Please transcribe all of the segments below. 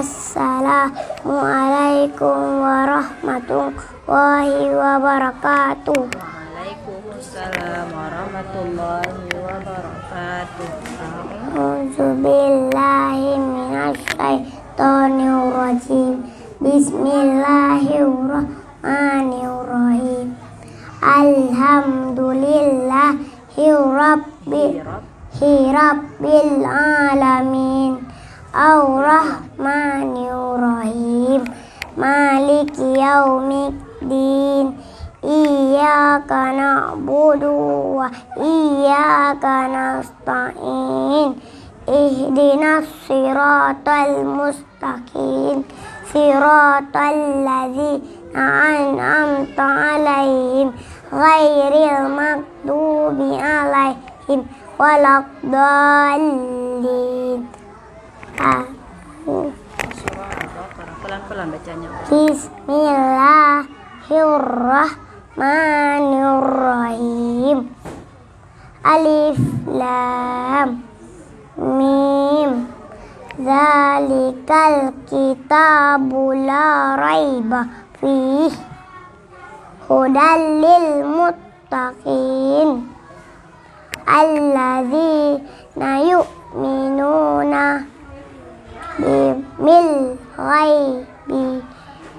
Assalamualaikum warahmatullahi wabarakatuh. Waalaikumsalam warahmatullahi wabarakatuh. A'udzubillahi minasyaitonirrajim. Bismillahirrahmanirrahim. Alhamdulillahi rabbil alamin. Ar-Rahmanir-Rahim. Maliki yaumiddin. Iyyaka na'budu wa iyyaka nasta'in. Ihdinas siratal mustaqim. Siratal ladzina an'amta 'alaihim ghairil maghdubi 'alaihim waladdallin. Pelan-pelan bacanya. Bismillahirrahmanirrahim. Alif lam mim. Zalikal kitabu la raiba fihi hudal lil muttaqin alladzina yu'minuna bil ghaibi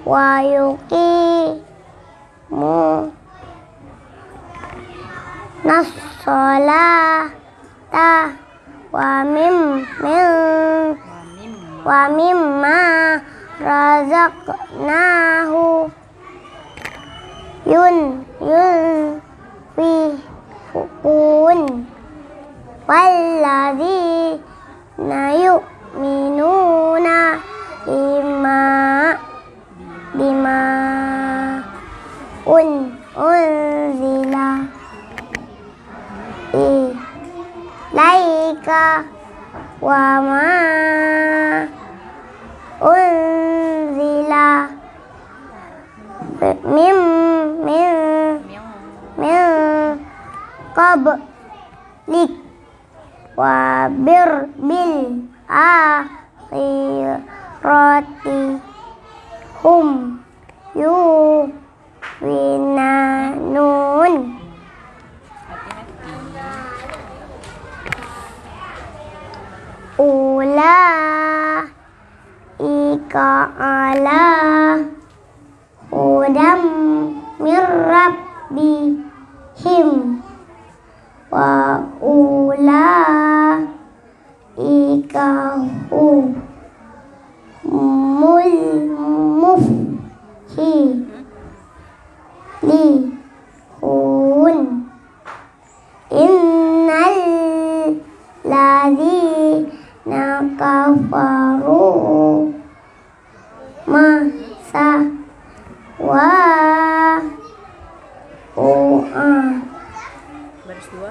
wa yuqimunas sholata wa mimma razaqnahu yunfiqun walladzina yu'minuna bima unzila ilaika wa ma unzila min qablik wa bil akhirati hum yuqinun. Ulaika ala hudam mir rabbihim wa ulaika humul muflihun. Innal ladzina kafaru masa wa Baris 2.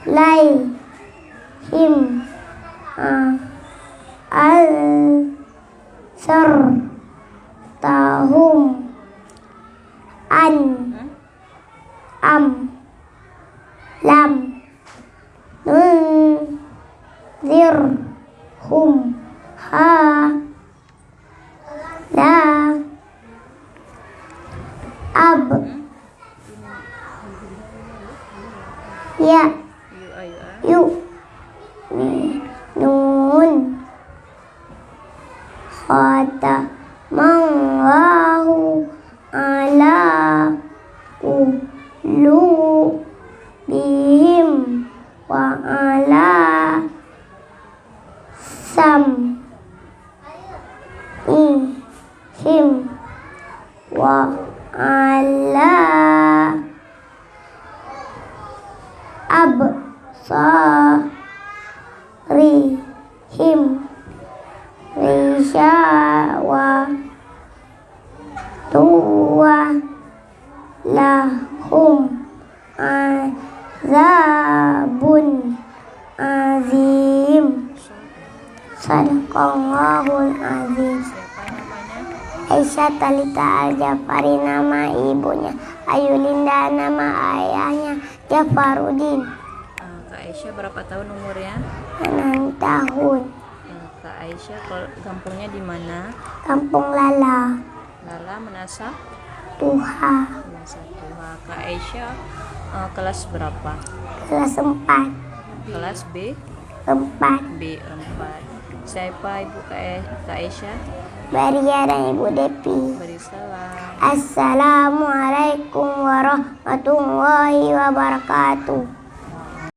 alaihim al-sartahum lam nunzirhum la yu'minun khatamallahu ala qulubihim wa ala sam'ihim wa ala absarihim ghishawatun lahum azabun azim. Sadaqallahul azim. Aisyah Talita Al-Jafari nama ibunya, Ayulinda nama ayahnya Jafarudin. Kak Aisyah berapa tahun umurnya? 6 Aisyah kampungnya di mana? Kampung Lala, Lala Menasa Tuha, Menasa Tuha. Kak Aisyah kelas berapa? kelas 4, Kelas B 4. B4. Siapa ibu Kak Aisyah? Baria dan Ibu Depi. Beri salam. Assalamualaikum warahmatullahi wabarakatuh.